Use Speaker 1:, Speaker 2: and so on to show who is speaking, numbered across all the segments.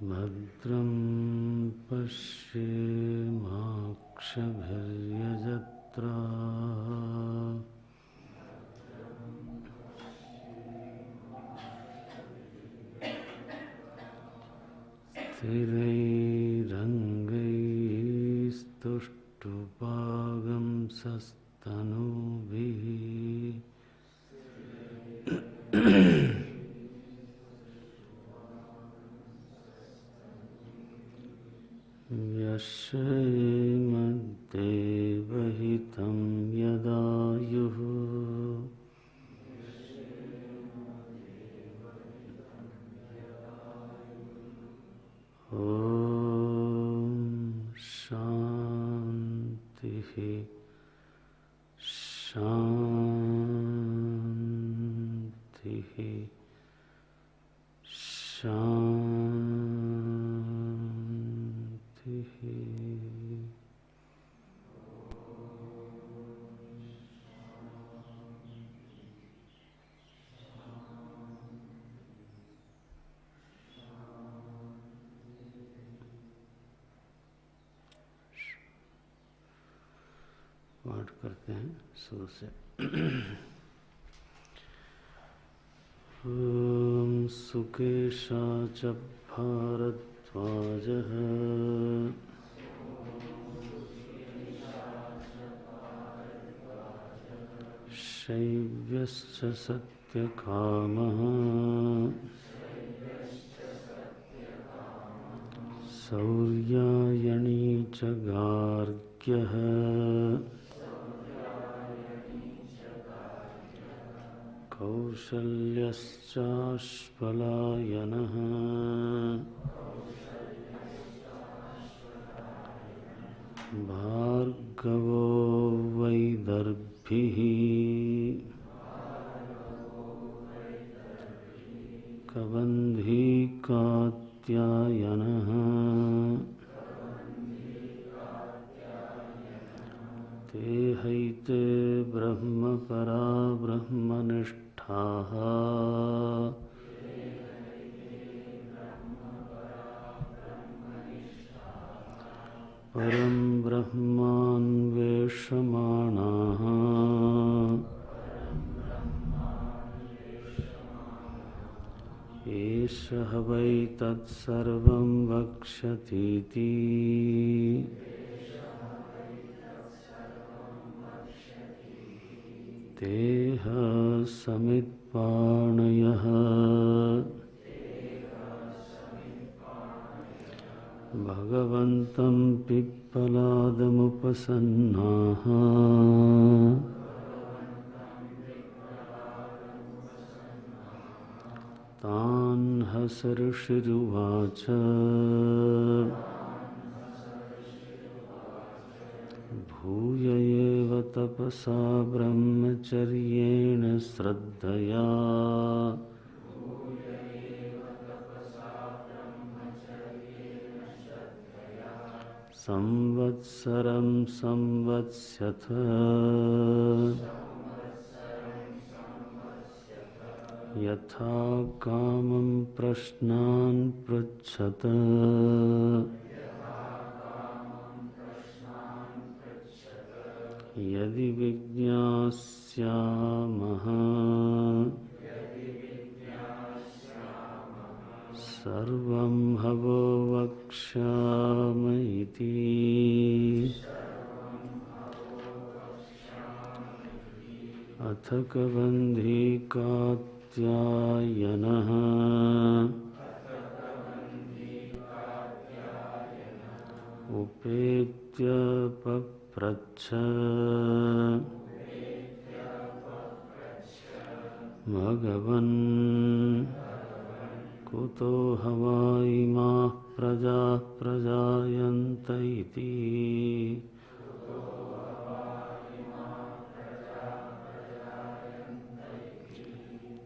Speaker 1: भद्रं पश्येमाक्षभिर्यजत्राः स्थिरैरङ्गैस्तुष्टुपागंसस्तनूभिः यशेमद्देवहितं यदायुः ॐ शान्तिः शान्तिः शान्तिः। पाठ करते हैं शुरू से। ओम सुकेशाच भारद्वाजः शैव्यश्च सत्यकामः सौर्यायणी च गार्ग्यः कौशल्यश्चाश्वलायनः भार्गवो वैदर्भिः कबन्धी कात्यायनः ते हैते ब्रह्मपरा ब्रह्मनिष्ठाः परं ब्रह्मान्वेषमाणाः एषः वै तत्सर्वं वक्ष्यतीति तेह समित्पाणयः भगवन्तं पिप्पलादमुपसन्नाः तान् हसर्षिरुवाच भूय एव तपसा ब्रह्मचर्येण श्रद्धया संवत्सरं संवत्स्यथ यथा कामं प्रश्नान् पृच्छत यदि विज्ञास्यामः सर्वं हवो वक्ष्याम इति अथ कबन्धी कात्यायनः उपेत्य पप्रच्छ भगवन् कुतो हवा इमाः प्रजाः प्रजायन्त इति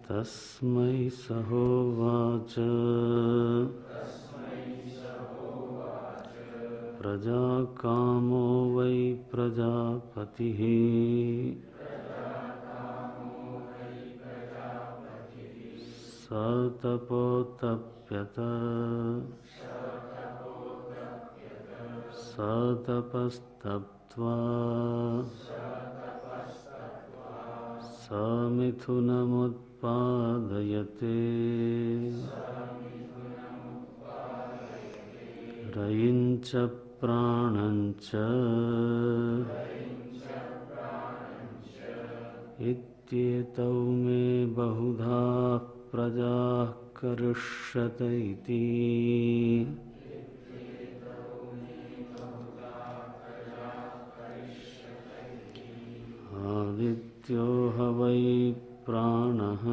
Speaker 1: तस्मै सहोवाच प्रजाकामो वै प्रजापतिः स तपोतप्यत सतपस्तप्त्वा समिथुनमुत्पादयते रयिञ्च प्राणञ्च इत्येतौ मे बहुधा प्रजाः करिष्यत इति आदित्यो ह वै प्राणः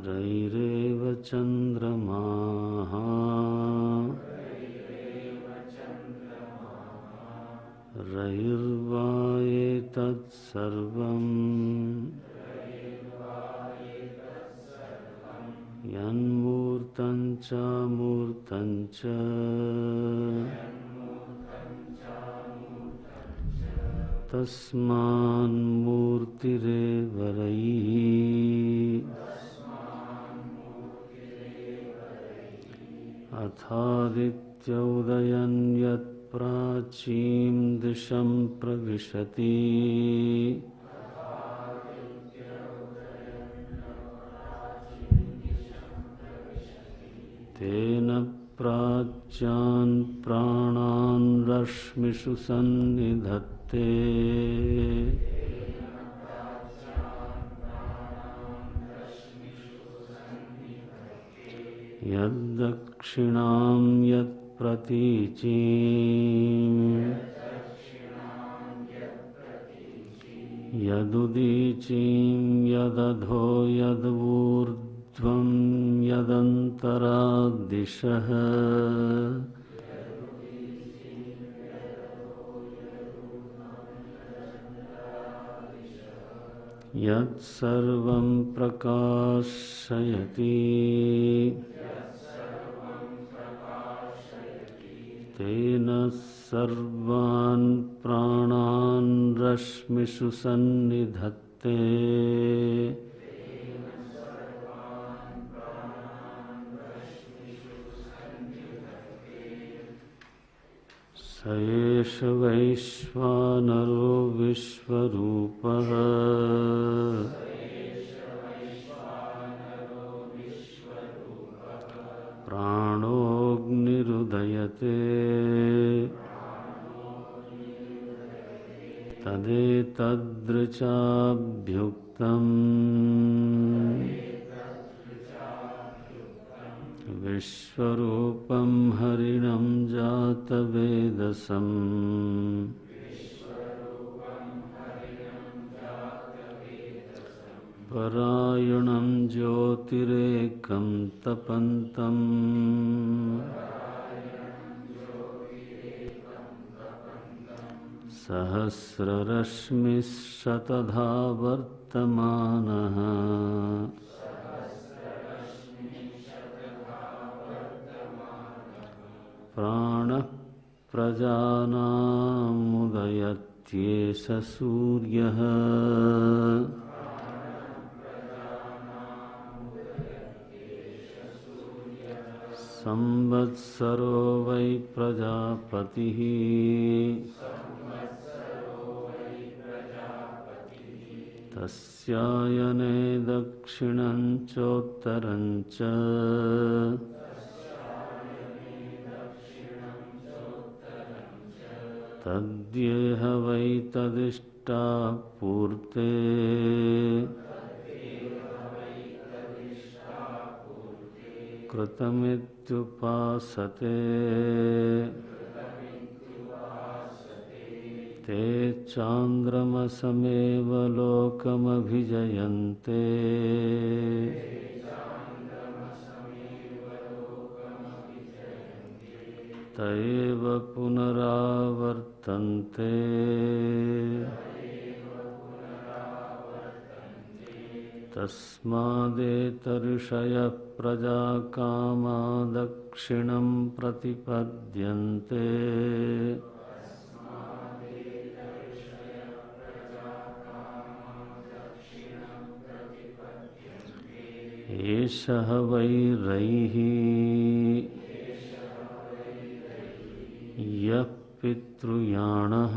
Speaker 1: रयिरेव चन्द्रमाः रयिर्वा एतत्सर्वम् यन्मूर्तं च मूर्तं च तस्मान्मूर्तिरेव रयिः अथादित्योदयं यत् प्राचीं दिशं प्रविशति तेन प्राच्यान् प्राणान् रश्मिषु सन्निधत्ते यद्दक्षिणां यत्प्रतीचीं यदुदीचीं यदधो यद्ऊर्ध्वं यदन्तराद्दिशः यत्सर्वं प्रकाशयति तेन सर्वान् प्राणान् रश्मिषु सन्निधत्ते स एष वैश्वानरो विश्वरूपः प्राणोऽग्निरुदयते तदेतदृचाभ्युक्तम् विश्वरूपं हरिणं जातवेदसम् परायणं ज्योतिरेकं तपन्तम् सहस्ररश्मिशतधा वर्तमानः प्राणः प्रजानामुदयत्येष सूर्यः संवत्सरो वै प्रजापतिः तस्यायने दक्षिणं चोत्तरं च तद्येह वै तदिष्टापूर्ते कृतमित्युपासते ते चान्द्रमसमेव लोकमभिजयन्ते त एव पुनरावर्तन्ते तस्मादेतऋषयः प्रजाकामा दक्षिणं प्रतिपद्यन्ते एष एषः वैरैः यः पितृयाणः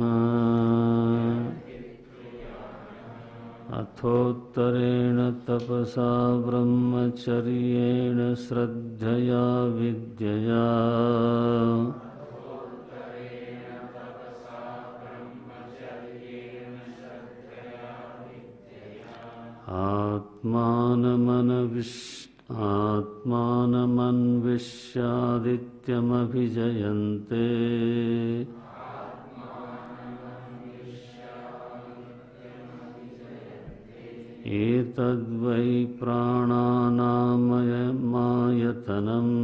Speaker 1: अथोत्तरेण तपसा ब्रह्मचर्येण श्रद्धया विद्यया आत्मानमन्विष्यादित्यमभिजयन्ते एतद्वै प्राणानामयमायतनम्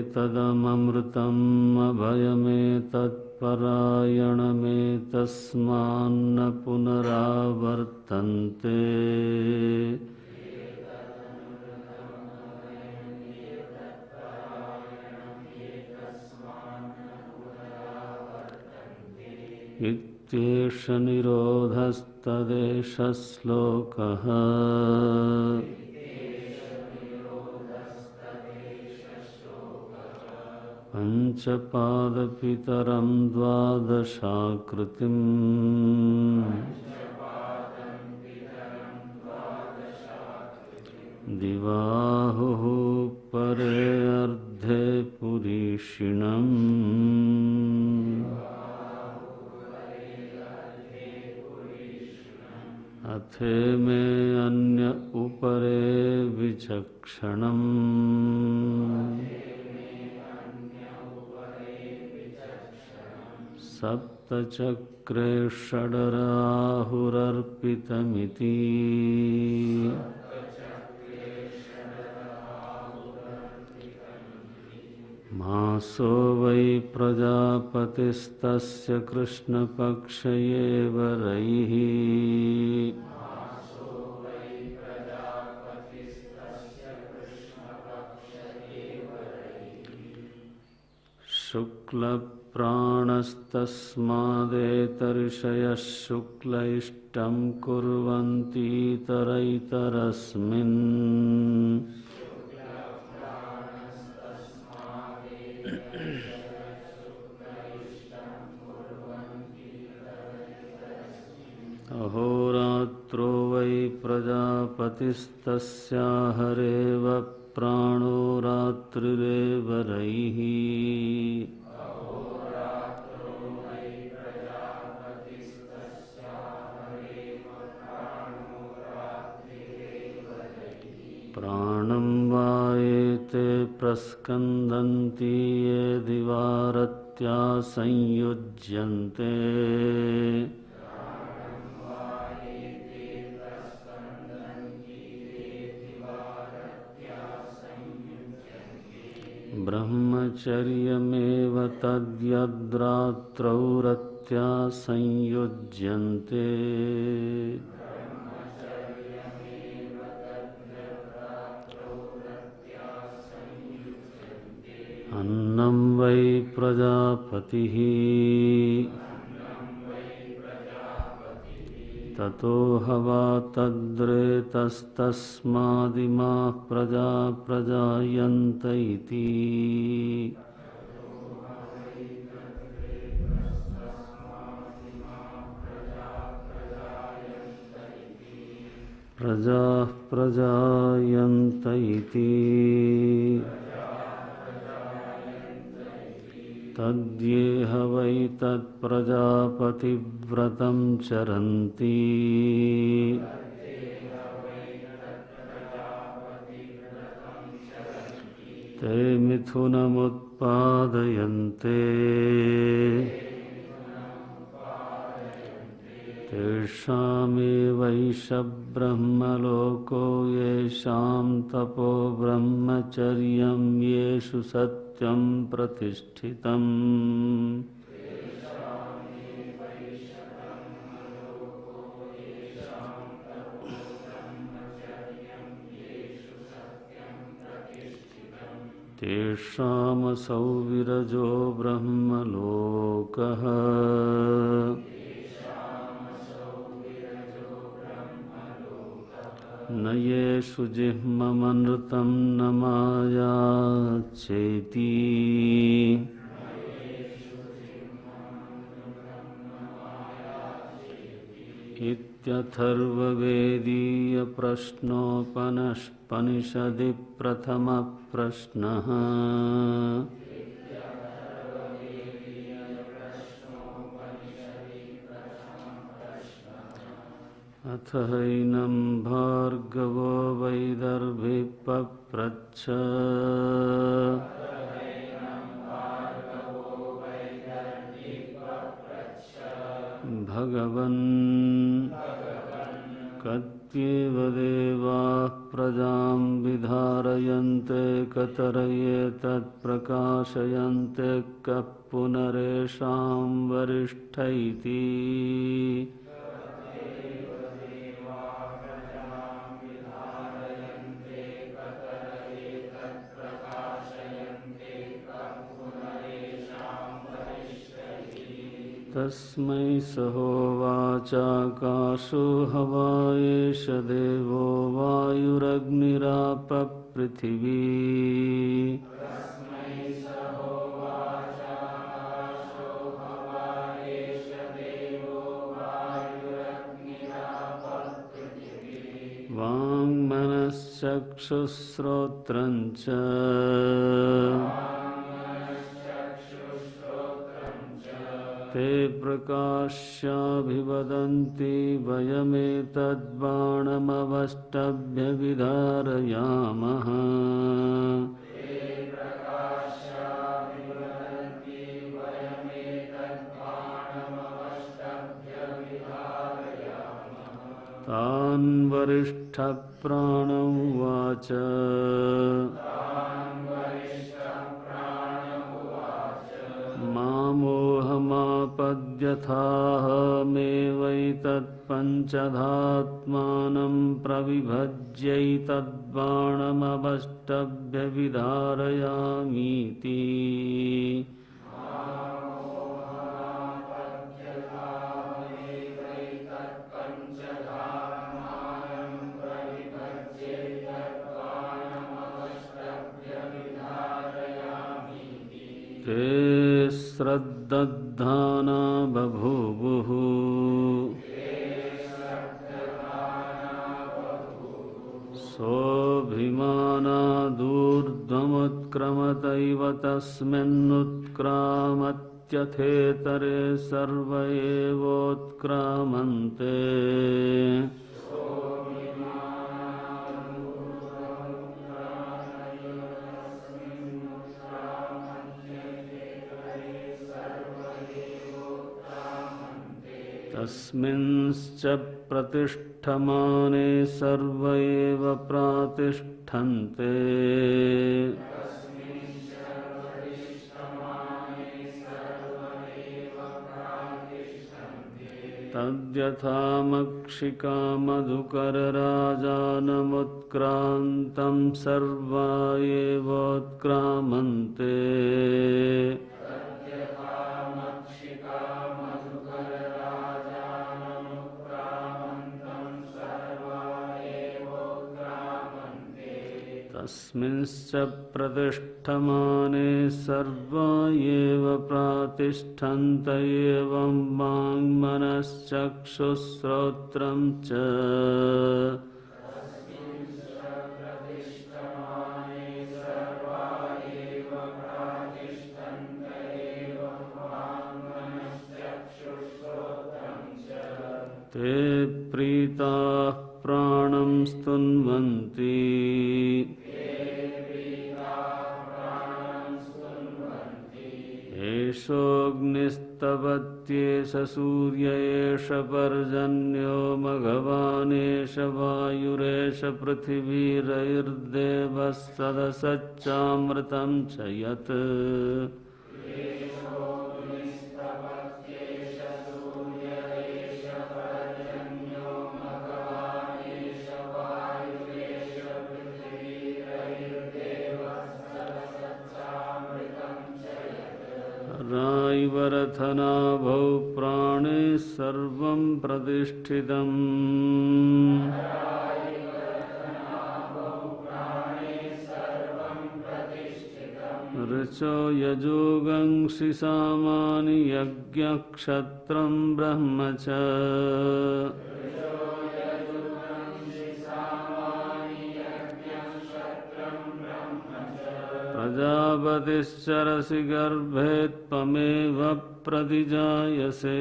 Speaker 1: एतदमृतम् अभयमेतत्परायणमेतस्मान्न पुनरावर्तन्ते इत्येष निरोधस्तदेष श्लोकः पञ्चपादपितरं द्वादशाकृतिम् दिवाहुः परे अर्धे पुरीषिणम् अथे मे अन्य उपरे विचक्षणम् सप्तचक्रे षडराहुरर्पितमिति मासो वै प्रजापतिस्तस्य कृष्णपक्ष एव रैः शुक्लप्राणस्तस्मादेतर्षयः शुक्ल इष्टं कुर्वन्तीतरैतरस्मिन् अहोरात्रो वै प्रजापतिस्तस्याहरेव प्राणो रात्रिरेव रैः प्राणं वा एते प्रस्कन्दन्ति ये दिवारत्या संयुज्यन्ते ब्रह्मचर्यमेव तद्यद्रात्रौ रत्या संयुज्यन्ते अन्नं वै प्रजापतिः ततो हवा तद्रेतस्तस्मादिमाः प्रजा प्रजायन्त इति प्रजाः प्रजायन्त इति तद्येह वै तत्प्रजापतिव्रतं चरन्ति ते मिथुनमुत्पादयन्ते तेषामेवैष ब्रह्मलोको येषां तपो ब्रह्मचर्यं येषु सत्यं प्रतिष्ठितम् तेषामसौ विरजो ब्रह्मलोकः न येषु जिह्ममनृतं न मायाचेति इत्यथर्ववेदीयप्रश्नोपनिषदि प्रथमः प्रश्नः। अथ हैनं भार्गवो वैदर्भिः पप्रच्छ भगवन् कत्येव देवाः प्रजां विधारयन्ते कतर एतत्प्रकाशयन्ते कः पुनरेषां वरिष्ठ इति। तस्मै स होवाच आकाशो हवा एष देवो वायुरग्निराप पृथिवी। वाङ्मनश्चक्षुश्रोत्रं च ते प्रकाश्याभिवदन्ति वयमेतद्बाणमवष्टभ्यभिधारयामः। तान् वरिष्ठप्राण उवाच मामोहमापद्यथाहमेवैतत्पञ्चधात्मानं प्रविभज्यैतद्बाणमवष्टभ्यभिधारयामीति। ते श्रद्दधाना बभूवुः सोऽभिमानादूर्ध्वमुत्क्रमतैव तस्मिन्नुत्क्रामत्यथेतरे सर्व एवोत्क्रामन्ते। तस्मिंश्च प्रतिष्ठमाने सर्व एव प्रातिष्ठन्ते। तद्यथामक्षिका मधुकरराजानमुत्क्रान्तं सर्वा एवोत्क्रामन्ते। तस्मिंश्च प्रतिष्ठमाने सर्वा एव प्रातिष्ठन्त एवं वाङ्मनश्चक्षुश्रोत्रं च। ते प्रीताः प्राणं स्तुन्वन्ति एषोऽग्निस्तपत्येष सूर्य एष पर्जन्यो मघवानेष वायुरेष पृथिवीरैर्देवः सदसच्चामृतं च यत्। रायवरथनाभौ प्राणे सर्वं प्रतिष्ठितम्। ऋचो यजुगंसि सामानि यज्ञक्षत्रं ब्रह्म च प्रजापतिश्चरसि गर्भे त्वमेव प्रतिजायसे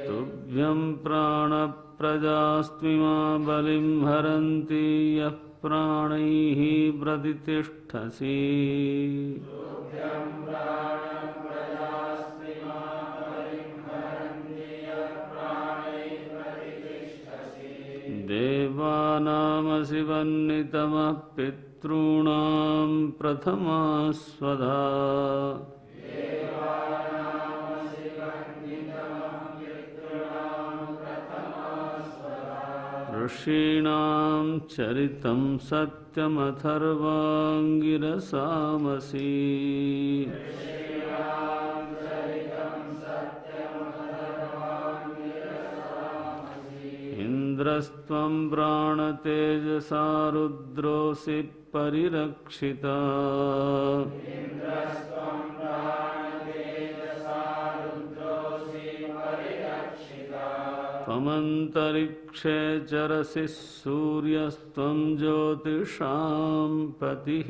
Speaker 1: तुभ्यं प्राणप्रजास्त्विमा बलिं हरन्ति यः प्राणैः प्रतितिष्ठसि देवानामसि वह्नितमः पितॄणां प्रथमास्वधा ऋषीणां चरितं सत्यमथर्वाङ्गिरसामसि इन्द्रस्त्वं प्राणतेजसा रुद्रोऽसि परिरक्षिता त्वमन्तरिक्षे चरसि सूर्यस्त्वं ज्योतिषां पतिः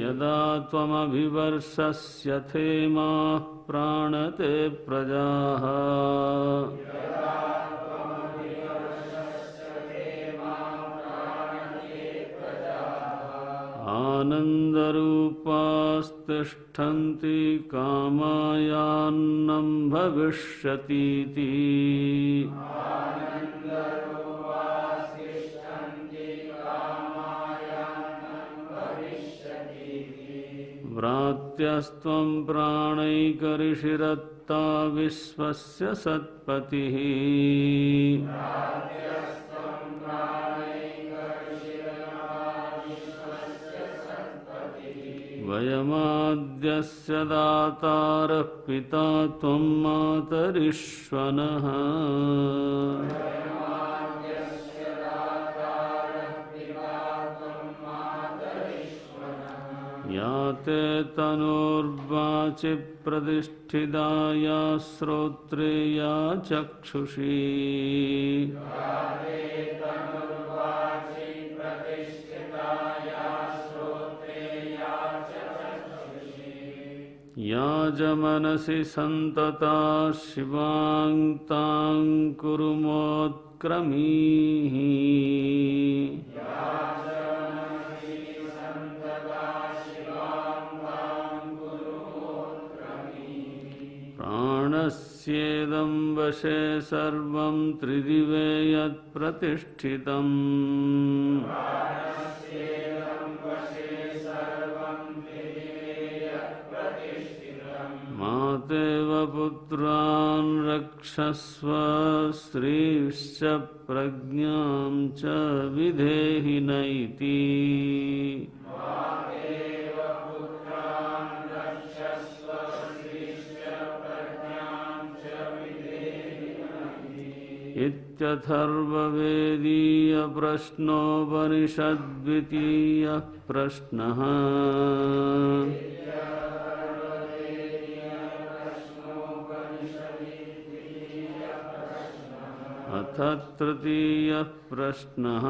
Speaker 1: यदा त्वमभिवर्षस्यथेमाः प्राणते प्रजाः आनन्दरूपास्तिष्ठन्ति कामायान्नं भविष्यतीति व्रात्यस्त्वं प्राणैकऋषिरत्ता विश्वस्य सत्पतिः वयमाद्यस्य दातारः पिता त्वं मातरिश्वनः या ते तनूर्वाचि प्रतिष्ठिता या श्रोत्रे या चक्षुषी या च मनसि सन्तता शिवां तां कुरु मोत्क्रमीः प्राणस्येदं वशे सर्वं त्रिदिवे यत्प्रतिष्ठितम् मातेव पुत्रान् रक्षस्व स्त्रीश्च प्रज्ञां च विधेहि नैति इत्यथर्ववेदीयप्रश्नोपनिषद्द्वितीयः प्रश्नः अथ तृतीयः प्रश्नः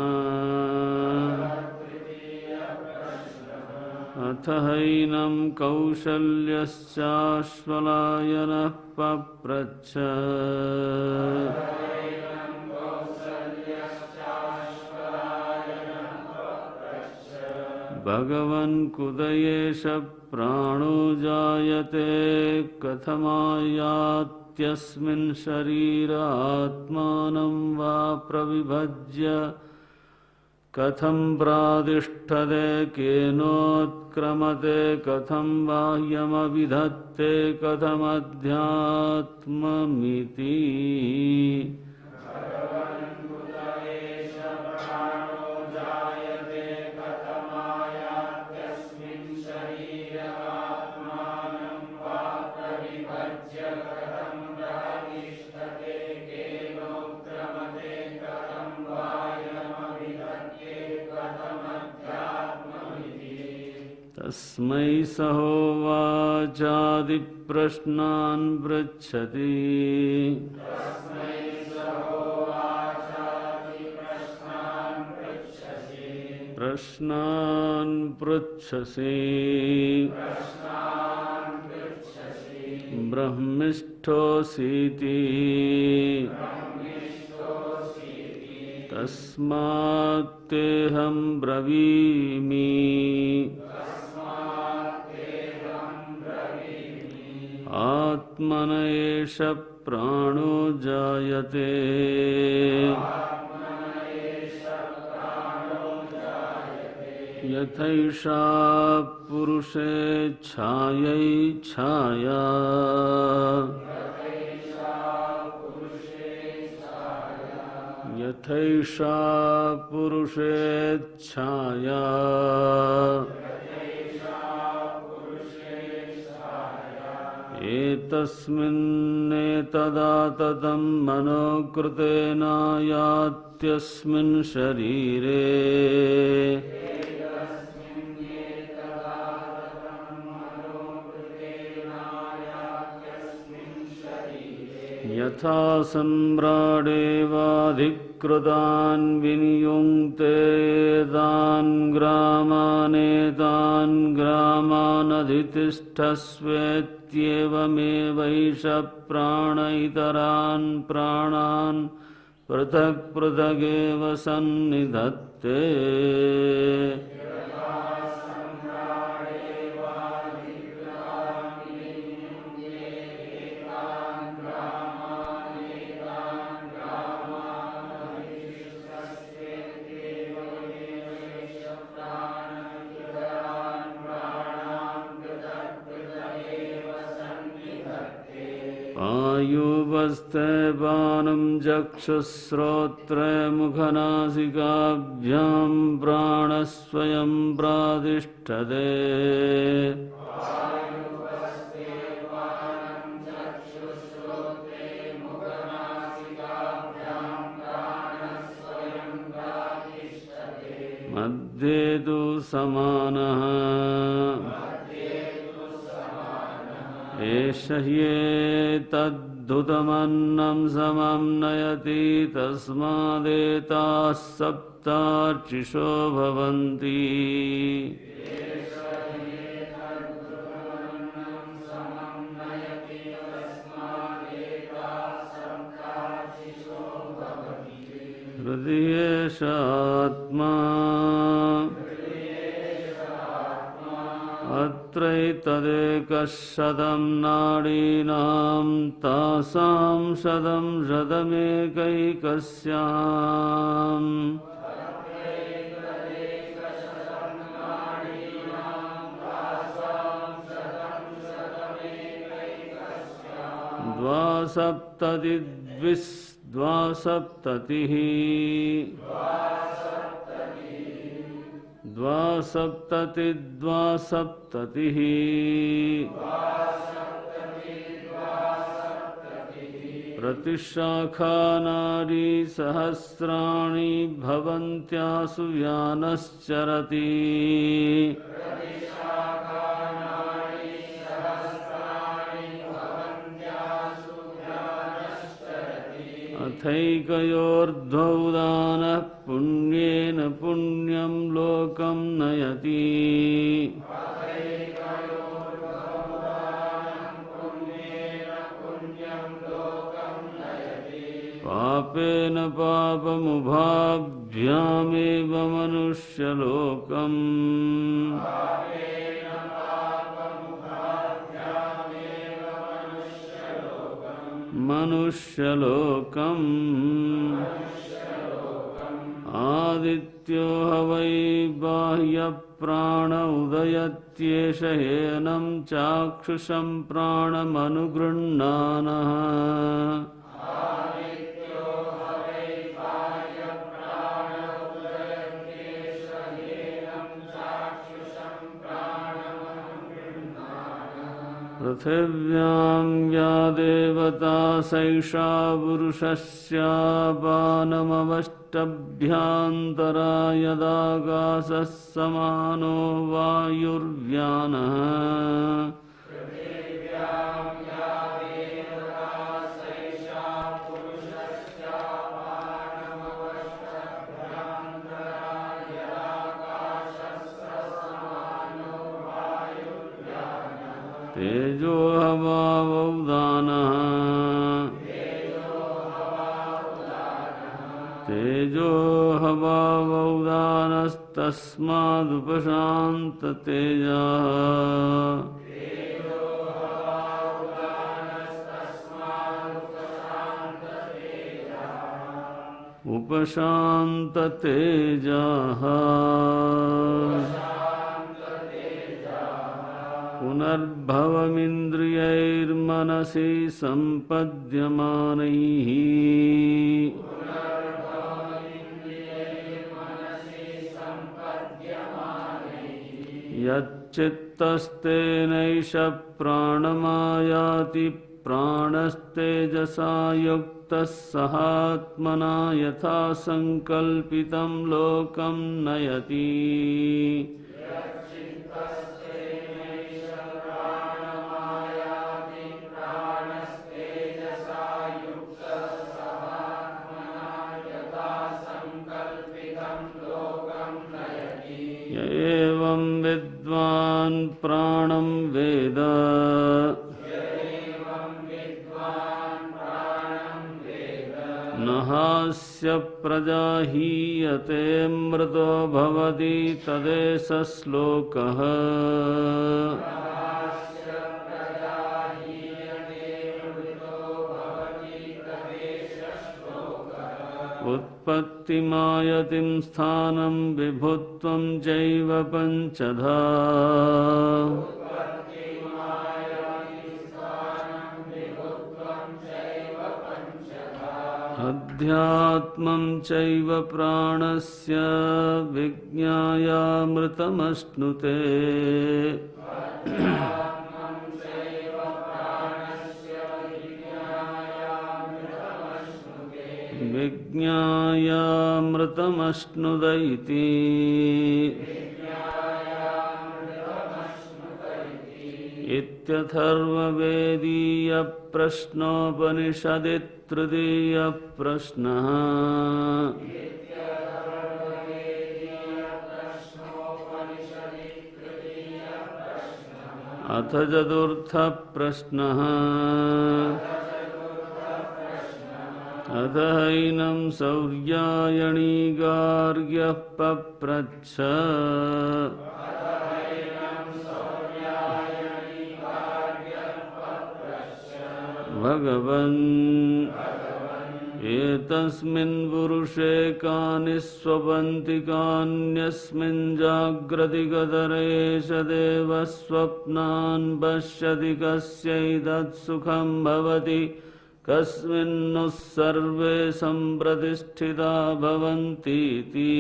Speaker 1: अथ हैनं कौशल्यश्चाश्वलायनः पप्रच्छ भगवन् कुतयेष प्राणो जायते कथमायात्यस्मिन् शरीरात्मानं वा प्रविभज्य कथं प्रातिष्ठते केनोत्क्रमते कथं बाह्यमभिधत्ते कथमध्यात्ममिति तस्मै सहोवाचादिप्रश्नान् पृच्छति प्रश्नान् पृच्छसि ब्रह्मिष्ठोऽसीति तस्मात्तेऽहं ब्रवीमि आत्मन एष प्राणो जायते यथैषा पुरुषे छायैच्छाया यथैषा पुरुषे छाया एतस्मिन्नेतदा ततं मनोकृतेन यात्यस्मिन् शरीरे यथा सम्राडेवाधिकृतान् विनियुङ्क्ते तान् ग्रामानधितिष्ठस्वेत्येवमेवैष प्राण इतरान् प्राणान् पृथक् पृथगेव सन्निधत्ते आयुवस्ते पानं चक्षुश्रोत्रे मुखनासिकाभ्यां प्राणस्वयं प्रातिष्ठते मध्ये तु समानः एष ह्येतद्धुतमन्नं समं नयति तस्मादेताः सप्तार्चिषो भवन्ति हृदि एष आत्मा अत्रैतदेकशतं नाडीनां तासां शतं शतमेकैकस्याम् द्वासप्ततिः प्रतिशाखानाडी सहस्राणि भवन्त्यासु व्यानश्चरति अथैकयोर्ध्वौदानः पुण्येन पुण्यं लोकं नयति पापेन पापमुभाभ्यामेव मनुष्यलोकम् आदित्यो ह वै बाह्यप्राण उदयत्येष ह्येनं चाक्षुषं प्राणमनुगृह्णानः पृथिव्यां या देवता सैषा पुरुषस्यापानमवष्ट समष्टभ्यान्तरा यदाकाशः समानो वायुर्व्यानः तेजो हवावदानः तेजो हवावदानस्तस्मादुपशान्ततेजः उपशान्ततेजः पुनर्भवमिन्द्रियैर्मनसि सम्पद्यमानैः यच्चित्तस्तेनैष प्राणमायाति प्राणस्तेजसा युक्तः सहात्मना यथा संकल्पितं लोकं नयति एवं विद्वान् प्राणं वेद न हास्य प्रजाहीयते मृतो भवति तदेष श्लोकः उत्पत्तिमायतिं स्थानं विभुत्वं चैव पञ्चधा अध्यात्मं चैव प्राणस्य विज्ञायामृतमश्नुते विज्ञायामृतमश्नुत इति इत्यथर्ववेदीयप्रश्नोपनिषदि तृतीयप्रश्नः अथ चतुर्थप्रश्नः अथैनं सौर्यायणीगार्ग्यः पप्रच्छ भगवन् एतस्मिन् पुरुषे कानि स्वपन्ति कान्यस्मिन् जाग्रति कतरेष देवः स्वप्नान् पश्यति कस्यैतत् सुखं भवति कस्मिन्नु सर्वे सम्प्रतिष्ठिता भवन्तीति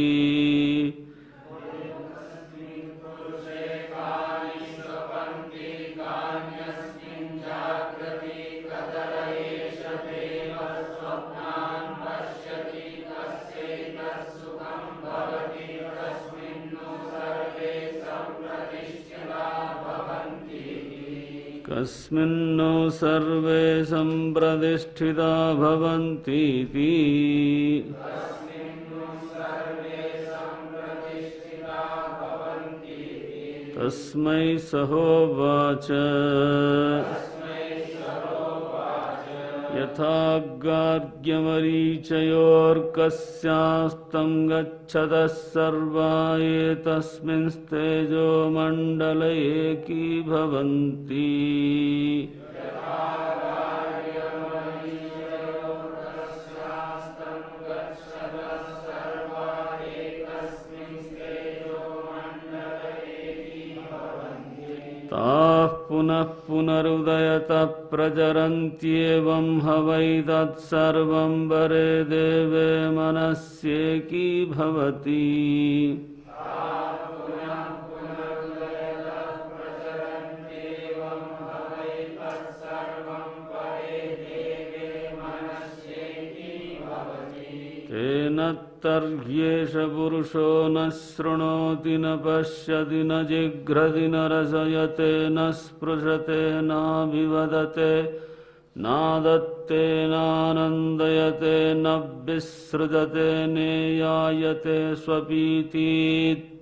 Speaker 1: कस्मिन्नो सर्वे सम्प्रतिष्ठिता भवन्तीति तस्मै सहोवाच यथा गार्ग्यमरीचयोर्कस्यास्तं गच्छतः सर्वा एतस्मिंस्तेजो मण्डल एकीभवन्ति ताः पुनः पुनरुदयतः प्रचरन्त्येवं हवै तत्सर्वं वरे देवे मनस्येकीभवति तेन तर्ह्येष पुरुषो न शृणोति न पश्यति न जिघ्रति न रसयते न स्पृशते नाभिवदते नादत्ते नानन्दयते न विसृजते नेयायते स्वपीतीत्याचक्षते।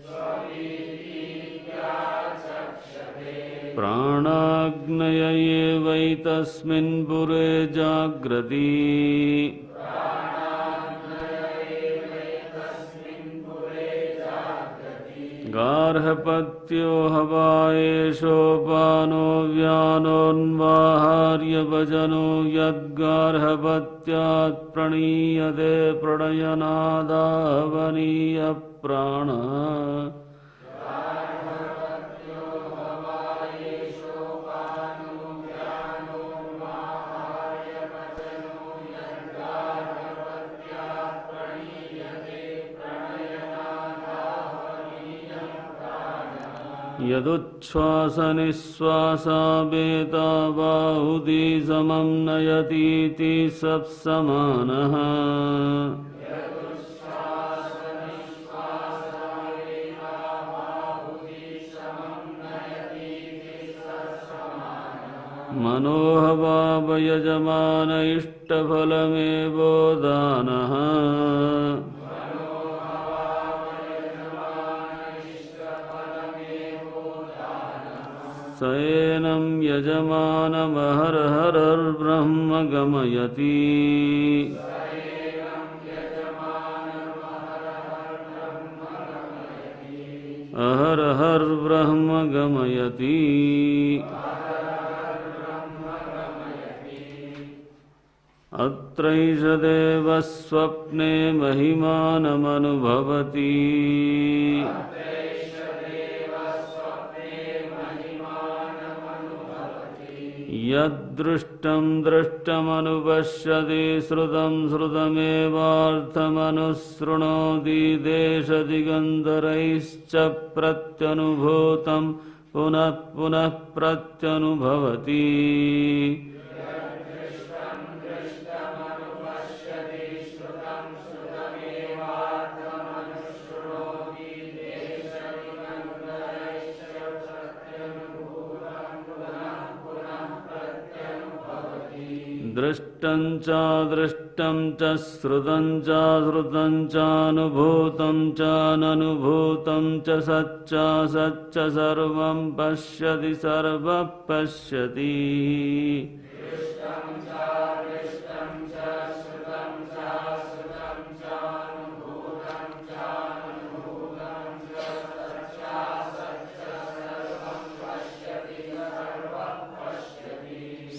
Speaker 1: स्वपीतीत्याचक्षते। प्राणाग्नय एवैतस्मिन् पुरे जाग्रति गार्हपत्यो हवायेषोपानो व्यानोन्वाहार्यभजनो यद्गार्हपत्यात् प्रणीयते प्रणयनादावनीयप्राणः। यदुच्छ्वासनिश्वासावेताबाहुति समं नयतीति सत्समानः। मनोहवावयजमान इष्टफलमेवोदानः। स एनं यजमानमहर्हरर्ब्रह्म गमयति। अहर्हर्ब्रह्म गमयति। अत्रैष देवः स्वप्ने महिमानमनुभवति। यद्दृष्टं दृष्टमनुपश्यति श्रुतं श्रुतमेवार्थमनुशृणोति देशदिगन्तरैश्च प्रत्यनुभूतं पुनः पुनः प्रत्यनुभवति। दृष्टं च दृष्टं च श्रुतं च श्रुतं चानुभूतं च ननुभूतं च सच्च सच्च सर्वं पश्यति सर्वः पश्यति।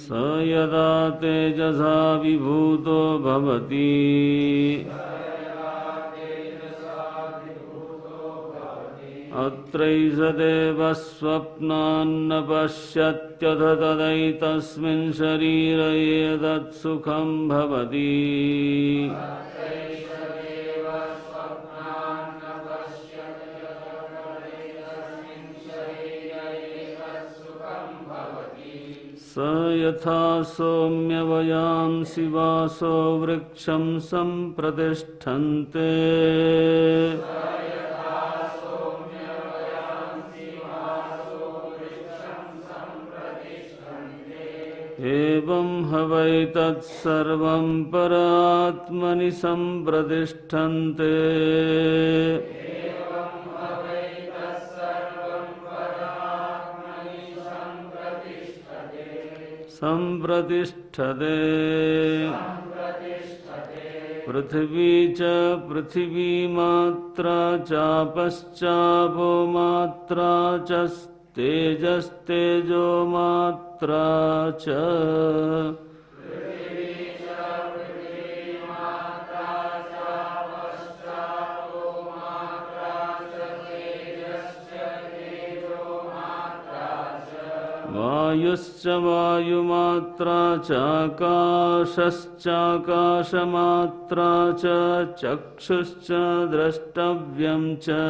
Speaker 1: स यदा तेजसा विभूतो भवति अत्रैष देवः स्वप्नान्न पश्यत्यथ तदैतस्मिन् शरीरे यदत्सुखं भवति। स यथा सौम्यवयांसि वासो वृक्षं सम्प्रतिष्ठन्ते एवं हवै तत्सर्वं परात्मनि सम्प्रतिष्ठन्ते। सम्प्रतिष्ठते पृथिवी च पृथिवीमात्रा चापश्चापो मात्रा च तेजस्तेजो मात्रा च। वायुश्च वायुमात्रा च आकाशश्चाकाशमात्रा च चक्षुश्च द्रष्टव्यं च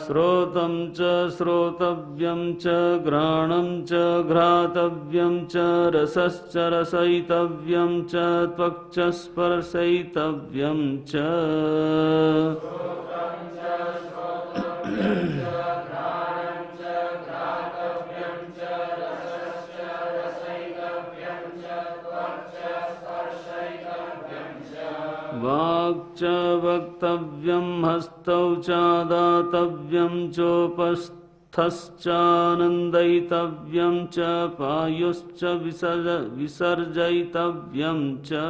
Speaker 1: श्रोतं च श्रोतव्यं च घ्राणं च घ्रातव्यं च रसश्च रसयितव्यं च त्वक् च स्पर्शयितव्यं च वाक् च वक्तव्यं हस्तौ च दातव्यं चोपस्थश्चानन्दयितव्यं च पायुश्च विसर्जयितव्यं च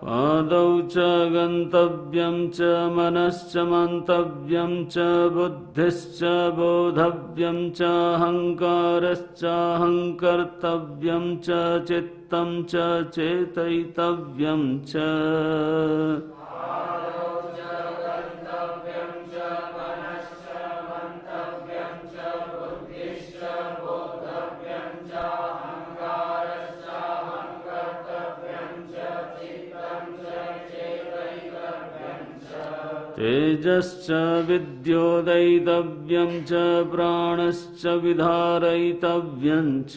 Speaker 1: पादौ च गन्तव्यं च मनश्च मन्तव्यं च बुद्धिश्च बोधव्यं च अहङ्कारश्च अहङ्कर्तव्यं च चित्तं च चेतयितव्यं च तेजश्च विद्योदयितव्यं च प्राणश्च विधारयितव्यं च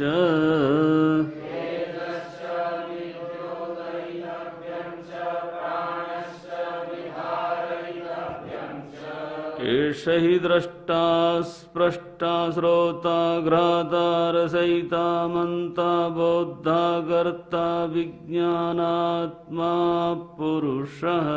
Speaker 1: एष हि द्रष्टा स्प्रष्टा श्रोता घ्राता रसयिता मन्ता बोद्धा कर्ता विज्ञानात्मा पुरुषः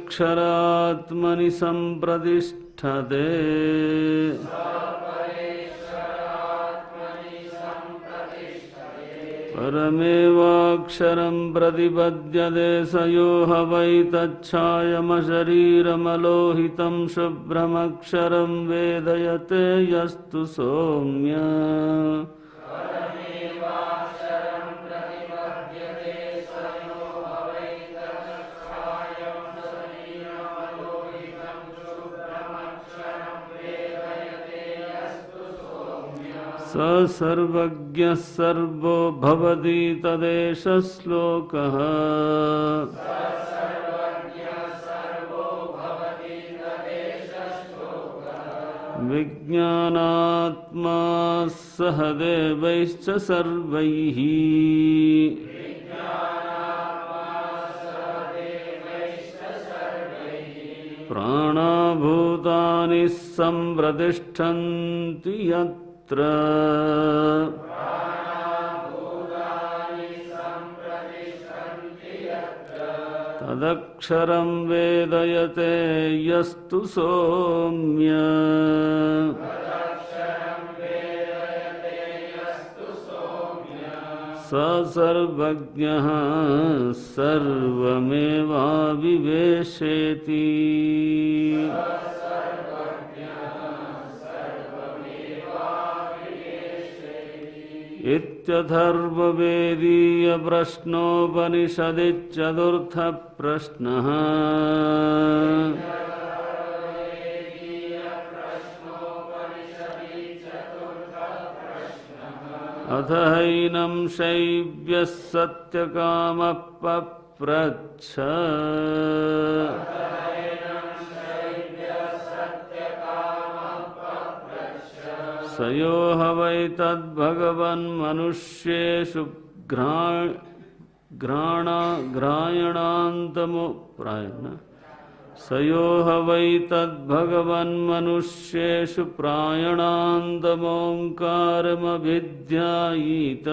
Speaker 1: सबरेक्षरात्मनि सम्प्रतिष्ठते परमेवाक्षरं प्रतिपद्यते स यो ह वै तच्छायमशरीरमलोहितं शुभ्रमक्षरं वेदयते यस्तु सौम्य स सर्वज्ञः सर्वो भवति तदेष श्लोकः विज्ञानात्मा सह देवैश्च सर्वैः प्राणाभूतानि सम्प्रतिष्ठन्ति यत्र तदक्षरं वेदयते यस्तु सौम्य स सर्वज्ञः सर्वमेवाविवेशेति इत्यथर्ववेदीयप्रश्नोपनिषदि चतुर्थप्रश्नः अथ हैनं शैव्यः सत्यकामः पप्रच्छ स यो ह वै तद्भगवन्मनुष्येषु स यो ह वै तद्भगवन्मनुष्येषु प्रायणान्तमोङ्कारमभिध्यायीत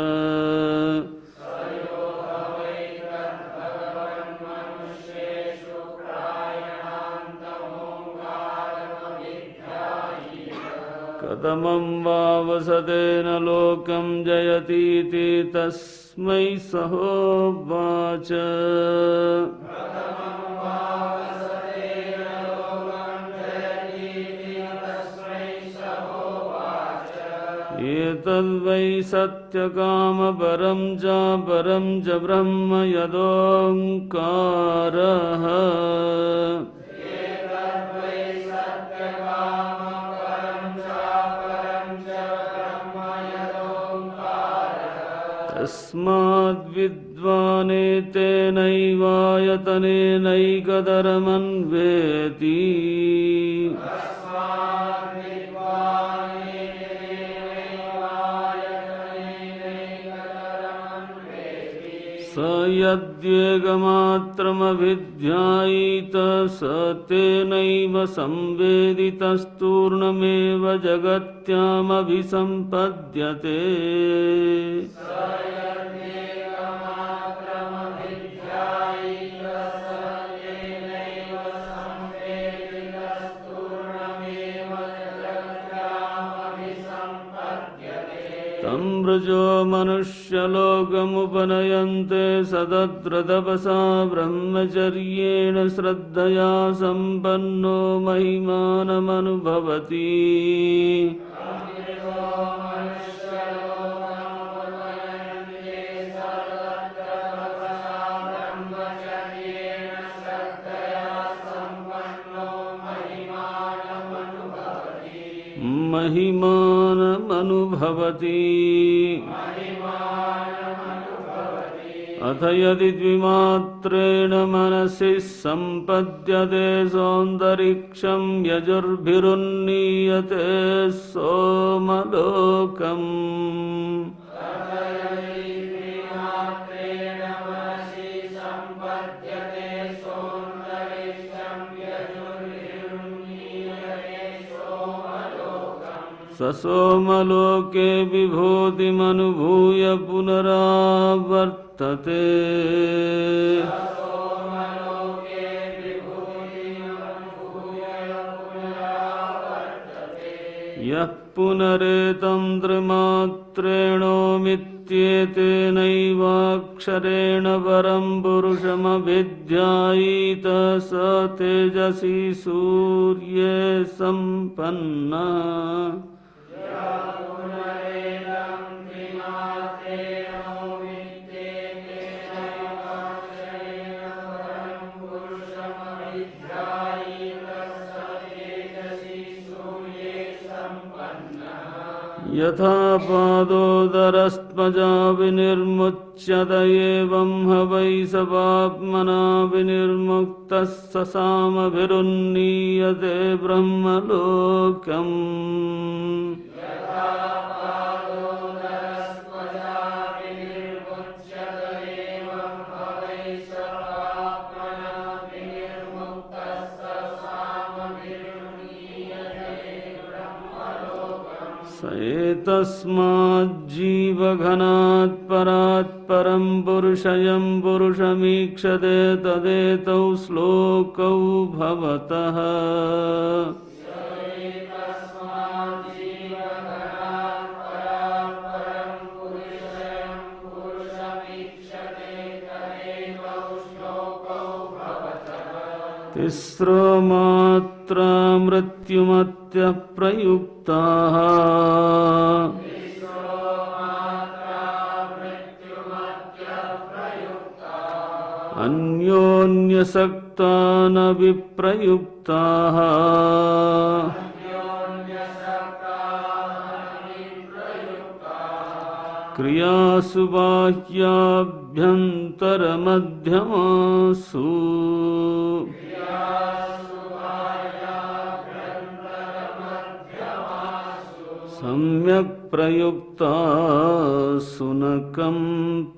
Speaker 1: कथमं वावसतेन लोकं जयतीति तस्मै सहोवाच एतद्वै सत्यकामपरं च ब्रह्म यदोङ्कारः तस्माद्विद्वानेतेनैवायतनेनैकतरमन्वेति स यद्येकमात्रमभिध्यायीत स तेनैव संवेदितस्तूर्णमेव जगत्यामभिसम्पद्यते तम्रजो मनुष्यलोकमुपनयन्ते सतत्र तपसा ब्रह्मचर्येण श्रद्धया सम्पन्नो महिमानमनुभवति महिमानमनुभवति। अथ यदि द्विमात्रेण मनसि सम्पद्यते सौन्दरिक्षं यजुर्भिरुन्नीयते सोमलोकम् ससोमलोके विभूतिमनुभूय पुनरावर्तते यः पुनरेतं त्रिमात्रेणोमित्येतेनैवाक्षरेण परं पुरुषमभिध्यायीत स तेजसी सूर्ये सम्पन्नः यथा पादोदरस्त्वचा विनिर्मुच्यत एवं ह वै स पाप्मना विनिर्मुक्तः ससामभिरुन्नीयते ब्रह्मलोकम् एतस्माज्जीवघनात् परात् परं पुरुषयं पुरुषमीक्षते तदेतौ श्लोकौ भवतः तिस्रो मात्रा मृत्युमत्यः प्रयुक्ताः अन्योन्यसक्ता न विप्रयुक्ताः क्रियासु बाह्याभ्यन्तरमध्यमासु सम्यक् प्रयुक्ता सुनकं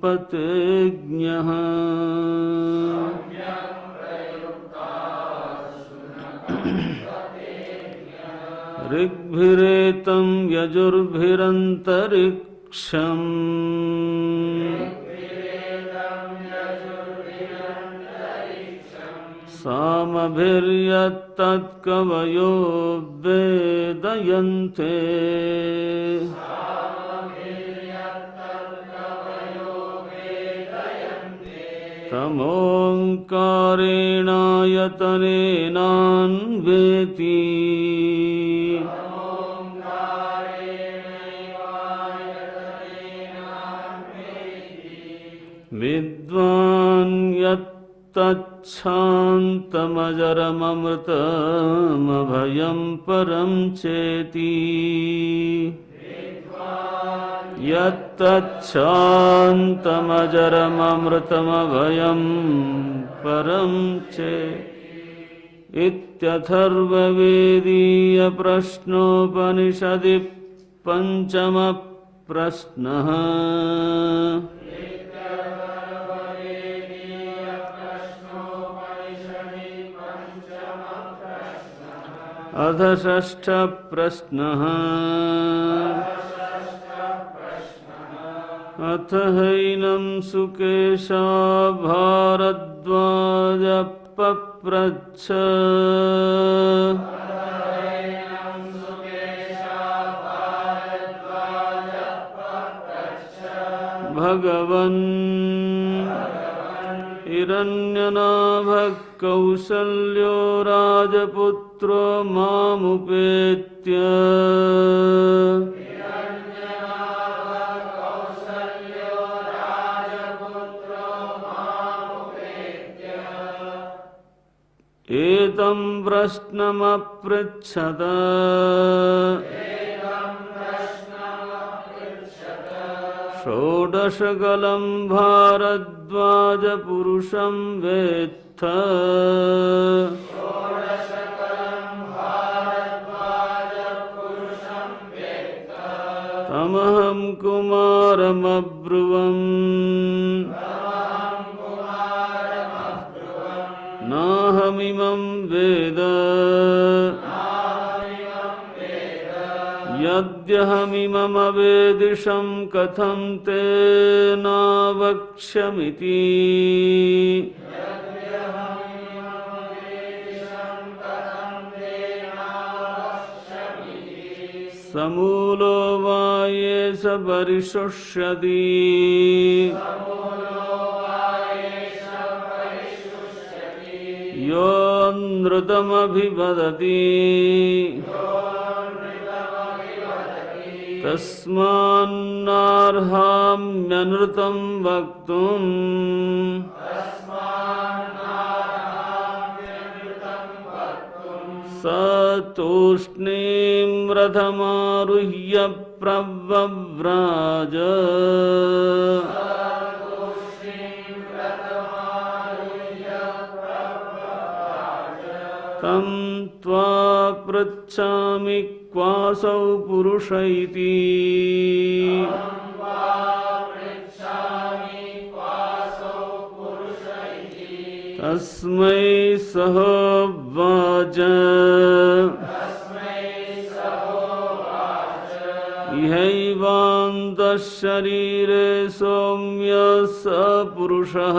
Speaker 1: पतेज्ञः ऋग्भिरेतं यजुर्भिरन्तरिक्षम् सामभिर्यत्तत्कवयो वेदयन्ते तमोङ्कारेणायतनेनान्वेति विद्वान् यत्तच्छान्तमजरममृतमभयं परं चेति यत्तच्छान्तमजरममृतमभयं परं चेत् इत्यथर्ववेदीयप्रश्नोपनिषदि पञ्चमः प्रश्नः। अथ षष्ठः प्रश्नः। अथ हैनं सुकेशा भारद्वाजः पप्रच्छ भगवन् हिरण्यनाभः कौसल्यो राजपुत्रो मामुपेत्य एतं प्रश्नमपृच्छत। षोडशकलं भारद्वाजपुरुषं वेत्थ तमहं कुमारमब्रुवम् नाहमिमं वेद यद्यहमिममवेदिषं कथं तेन वक्ष्यमिति। समूलो वा ये स परिशुष्यति यो नृतमभिवदति तस्मान्नार्हाम्यनृतं वक्तुम् स तूष्णीं रथमारुह्य प्रव्रव्राज। तं त्वा पृच्छामि क्वासौ पुरुष इति। तस्मै सहोवाच इहैवान्तः शरीरे सौम्य स पुरुषः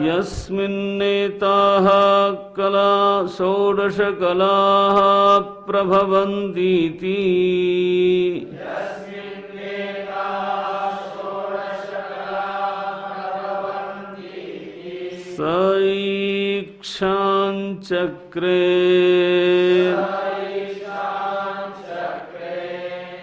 Speaker 1: यस्मिन्नेताः कला षोडशकलाः प्रभवन्तीति। स ईक्षाञ्चक्रे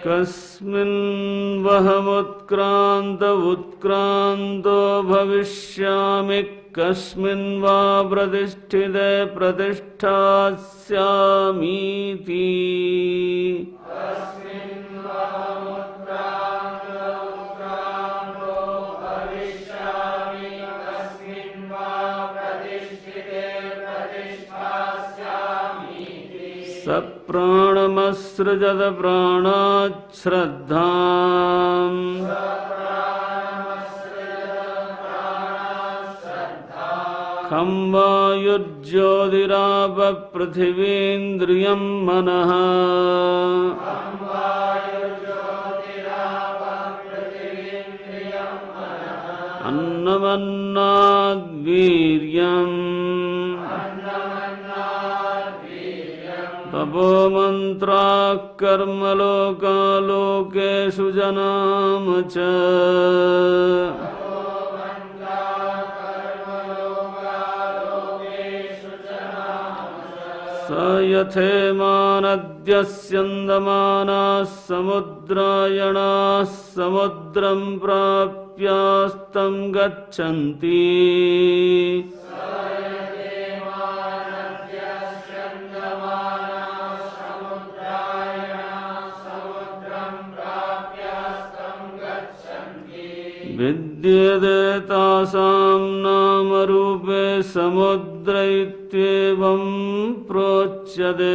Speaker 1: कस्मिन्वहमुत्क्रान्तो भविष्यामि कस्मिन् वा प्रतिष्ठिते प्रतिष्ठास्यामीति। सप्राणमसृजत प्राणात् श्रद्धाम् खं वायुर्ज्योतिराप पृथिवीन्द्रियं मनः कर्मलोकालोकेषु जनाम च स यथेमानद्यस्यन्दमानाः समुद्रायणाः समुद्रं प्राप्यास्तं गच्छन्ति विद्यते तासां नामरूपे समुद्र इत्येवं प्रोच्यते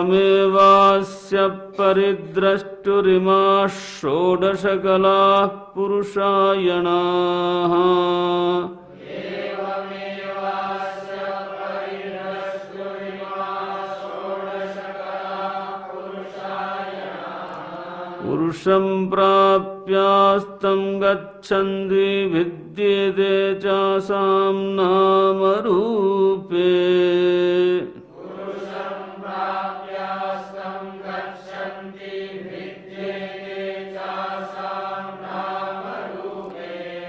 Speaker 1: एवमेवास्य परिद्रष्टुरिमाः षोडशकलाः पुरुषायणाः पुरुषं प्राप्यास्तं गच्छन्ति विद्येते चासां नामरूपे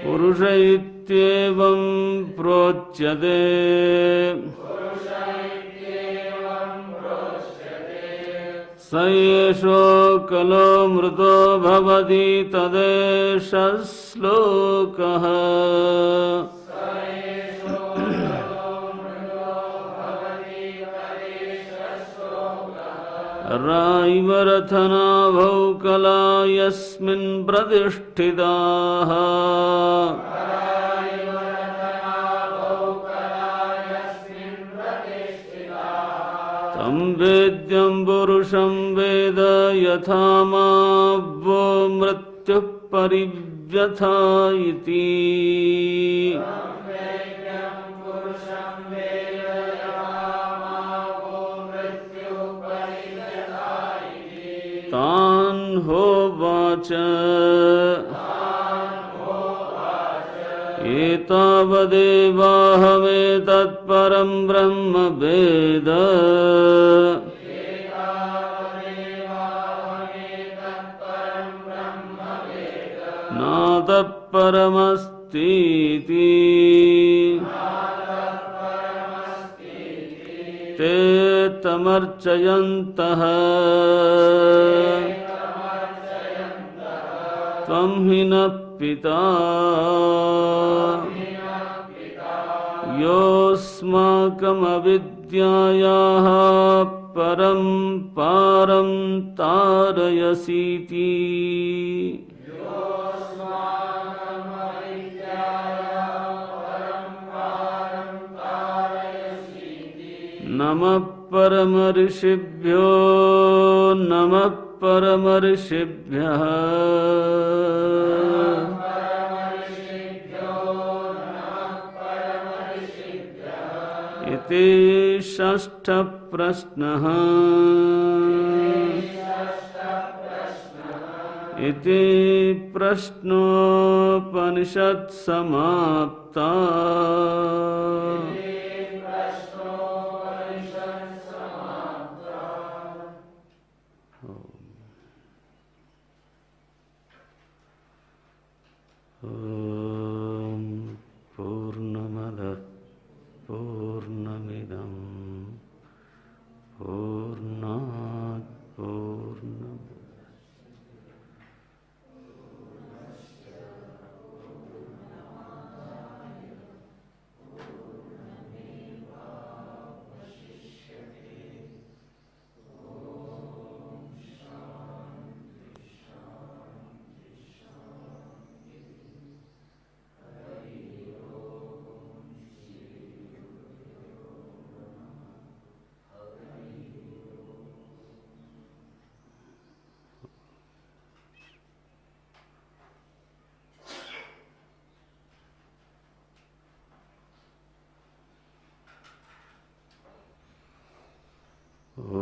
Speaker 1: पुरुष इत्येवं प्रोच्यते स एषो कलो मृतो भवति तदेष श्लोकः राइव रथनाभौ कला यस्मिन् प्रतिष्ठिताः तं वेद्यं पुरुषं वेद यथा वो मृत्युः परिव्यथा इति तान् होवाच एतावदेवाहमेतत्परं ब्रह्म वेद नातः परमस्तीति ते तमर्चयन्तः त्वं हि नः पिता योऽस्माकमविद्यायाः परं पारं तारयसीति नमः परमऋषिभ्यो नमः परमऋषिभ्यः इति षष्ठः प्रश्नः इति प्रश्नोपनिषत् समाप्ता।